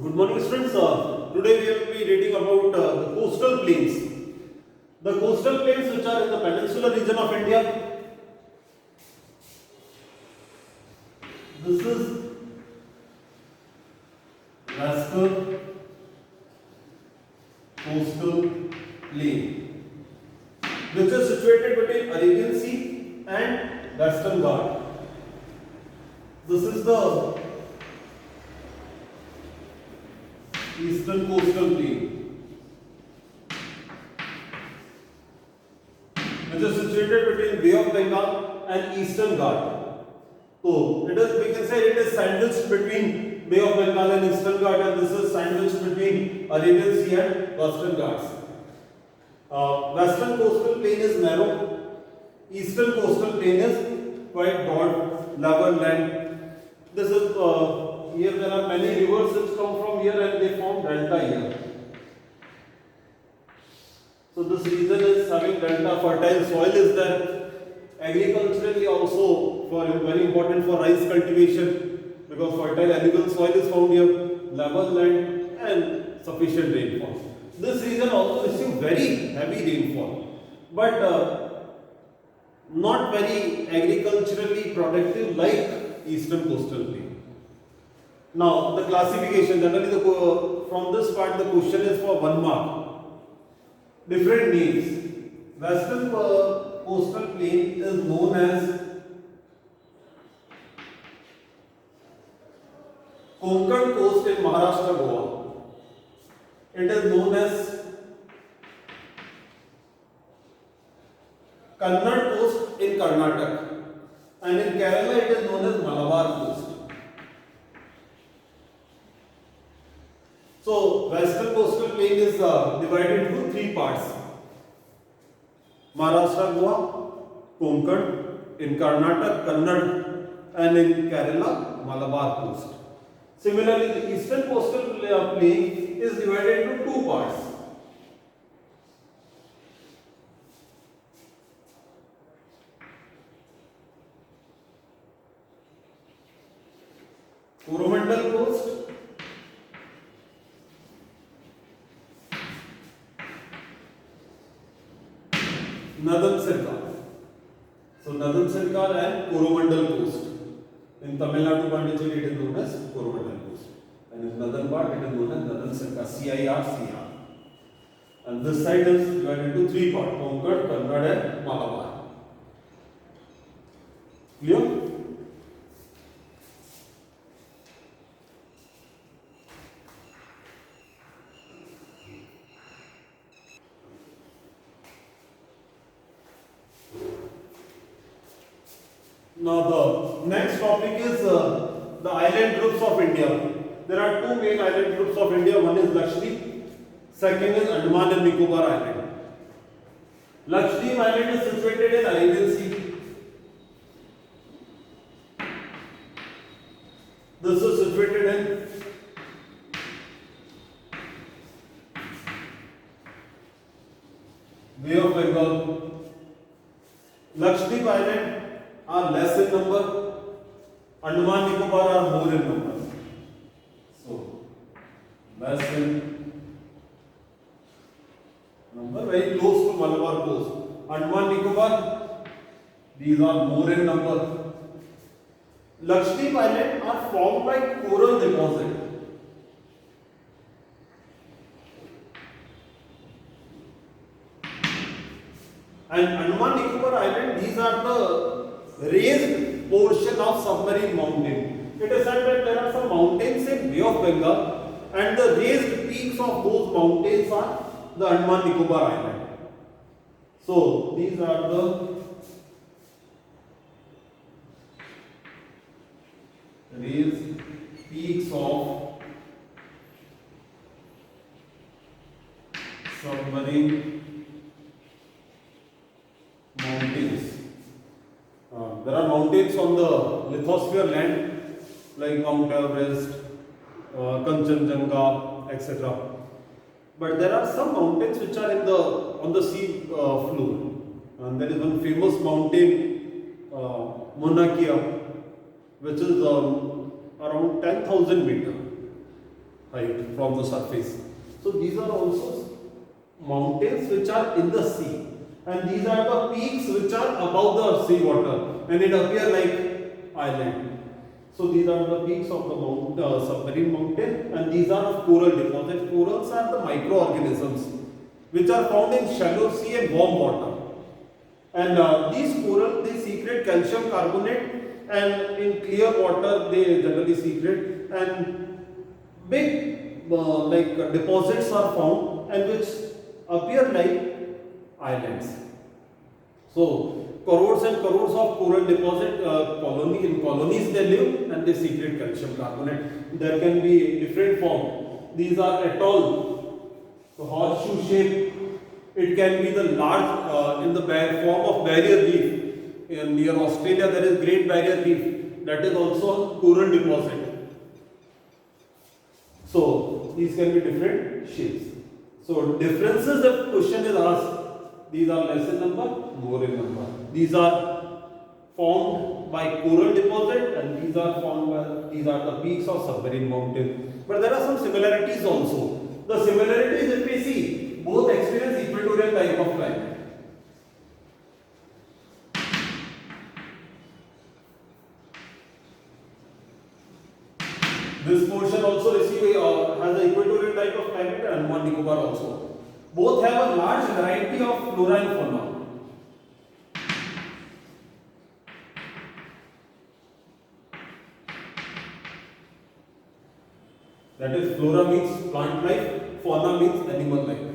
Good morning, students. Today we will be reading about the coastal plains. The coastal plains which are in the peninsular region of India. This is western coastal plain, which is situated between Arabian Sea and Western Ghat. This is the eastern coastal plain, which is situated between Bay of Bengal and Eastern Ghat. So it is, we can say it is sandwiched between Bay of Bengal and Eastern Ghat, and this is sandwiched between Arabian Sea and Western Ghats. Western coastal plain is narrow. Eastern coastal plain is quite broad, level land. This is here there are many rivers which come from here and they form delta here. So this region is having delta, fertile soil is there. Agriculturally also very important for rice cultivation, because fertile alluvial soil is found here, level land and sufficient rainfall. This region also receives very heavy rainfall, but not very agriculturally productive like eastern coastal plain. Now the classification, generally from this part the question is for 1 mark. Different names. Western coastal plain is known as Konkan coast in Maharashtra, Goa. It is known as Kannad coast in Karnataka, and in Kerala it is known as Malabar coast. So western coastal plain is divided into 3 parts: Maharashtra, Goa, Konkan in Karnataka, Kannad, and in Kerala, Malabar coast. Similarly, the eastern coastal plain is divided into 2 parts: Coromandel coast Northern Sircar. So Northern Sircar and Coromandel coast. In Tamil Nadu, Pondicherry it is known as Coromandel coast, and in northern part it is known as Northern Sircar, CIR. And this side is divided into 3 parts: Konkan, Kannad and Malabar. Clear? Now the next topic is the island groups of India. There are 2 main island groups of India. One is Lakshadweep, second is Andaman and Nicobar Island. Lakshadweep Island is situated in Arabian Sea. This is situated in Bay of Bengal. Lakshadweep Island are less in number, Andaman Nicobar are more in number. So, less in number, very close to Malabar coast. Andaman Nicobar, these are more in number. Lakshadweep Island are formed by coral deposit. And Andaman Nicobar Island, these are the raised portion of submarine mountain. It is said that there are some mountains in Bay of Bengal, and the raised peaks of those mountains are the Andaman Nicobar Island. So these are the raised peaks of submarine mountains. There are mountains on the lithosphere land like Mount Everest, Kanchenjunga, etc. But there are some mountains which are on the sea floor. And there is one famous mountain, Mauna Kea, which is around 10,000 meters. height from the surface. So these are also mountains which are in the sea, and these are the peaks which are above the sea water, and it appear like island. So these are the peaks of the submarine mountain, and these are of coral deposit. Corals are the microorganisms which are found in shallow sea and warm water. And these coral, they secrete calcium carbonate, and in clear water they generally secrete, and big deposits are found and which appear like islands. So crores and crores of coral deposit colonies they live, and they secrete calcium carbonate. There can be different form. These are atoll, so horseshoe shape. It can be the large in the form of barrier reef. Near Australia there is Great Barrier Reef, that is also coral deposit. So these can be different shapes. So differences, the question is asked. These are less in number, more in number. These are formed by coral deposit, and these are the peaks of submarine mountain. But there are some similarities also. The similarities, if we see, both experience equatorial type of climate. This portion also has an equatorial type of climate, and Andaman Nicobar also. Both have a large variety of flora and fauna. That is, flora means plant life, fauna means animal life.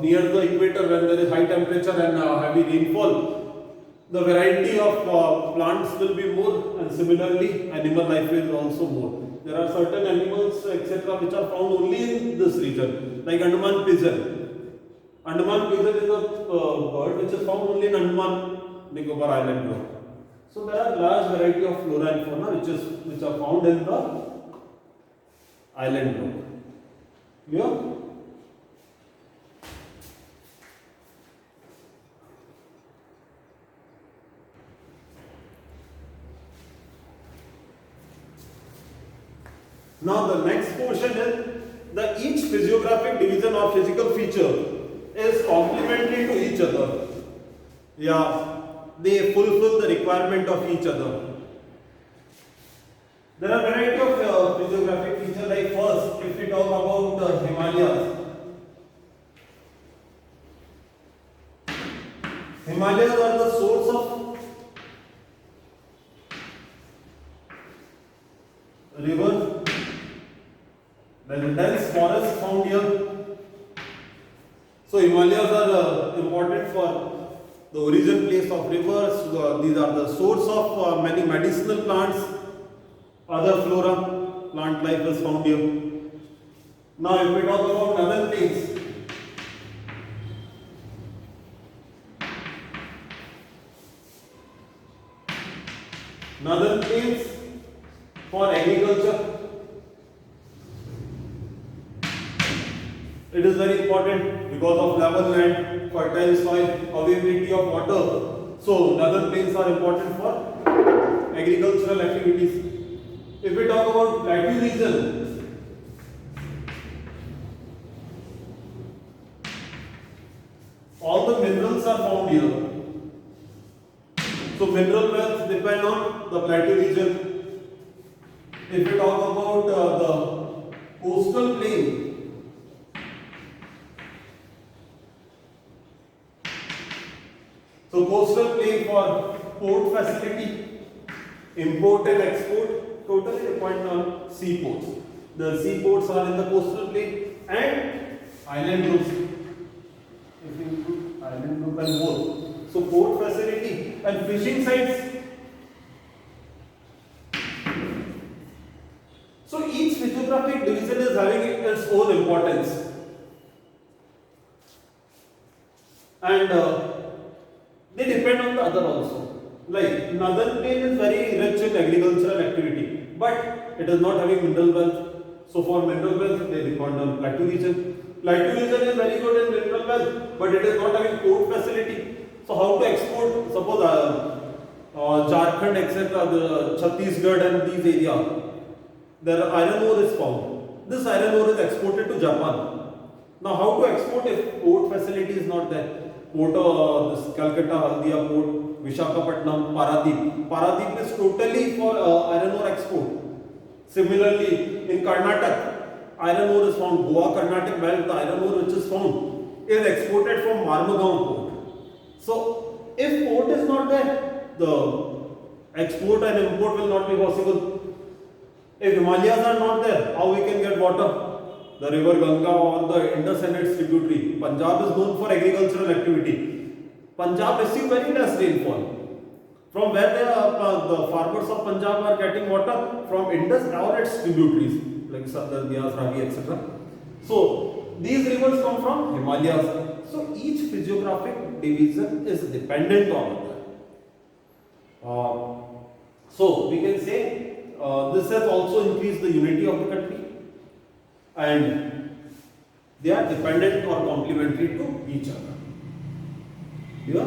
Near the equator, when there is high temperature and heavy rainfall, the variety of plants will be more, and similarly animal life is also more. There are certain animals, etc., which are found only in this region, like Andaman pigeon. Andaman pigeon is a bird which is found only in Andaman Nicobar Island group. So there are large variety of flora and fauna which are found in the island group. Yeah. Now the next portion is each physiographic division or physical feature is complementary to each other. Yeah, they fulfill the requirement of each other. There are variety of physiographic features. Like first, if we talk about the Himalayas. Himalayas are the source of rivers. There is dense forest found here. So Himalayas are important for the origin place of rivers. These are the source of many medicinal plants. Other flora, plant life is found here. Now if we talk about northern plains, northern plains for agriculture, it is very important because of level land, fertile soil, availability of water. So northern plains are important for agricultural activities. If we talk about plateau region, all the minerals are found here. So mineral wealth depend on the plateau region. If we talk about the coastal plain, so coastal plain for port facility, import and export, totally depend on seaports. The seaports are in the coastal plain and island groups. If you include island group and both, so port facility and fishing sites. So each physiographic division is having its own importance, and they depend on the other also. Like northern plain is very rich in agricultural activity, but it is not having mineral wealth. So for mineral wealth, they depend on plateau region. Plateau region is very good in mineral wealth, but it is not having port facility. So how to export? Suppose Jharkhand, etc., the Chhattisgarh and these areas, there iron ore is found, this iron ore is exported to Japan. Now, how to export if port facility is not there? Port, this Calcutta, Haldia port, Visakhapatnam, Paradip. Paradip is totally for iron ore export. Similarly, in Karnataka, iron ore is found. Goa, Karnataka belt, the iron ore which is found is exported from Marmagaon port. So, if port is not there, the export and import will not be possible. If Himalayas are not there, how we can get water? The river Ganga or the Indus and its tributary. Punjab is known for agricultural activity. Punjab receive very less rainfall. From where the farmers of Punjab are getting water? From Indus or its tributaries like Satluj, Beas, Ravi, etc. So these rivers come from Himalayas. So each physiographic division is dependent on that. So we can say this has also increased the unity of the country, and they are dependent or complementary to each other. Yeah?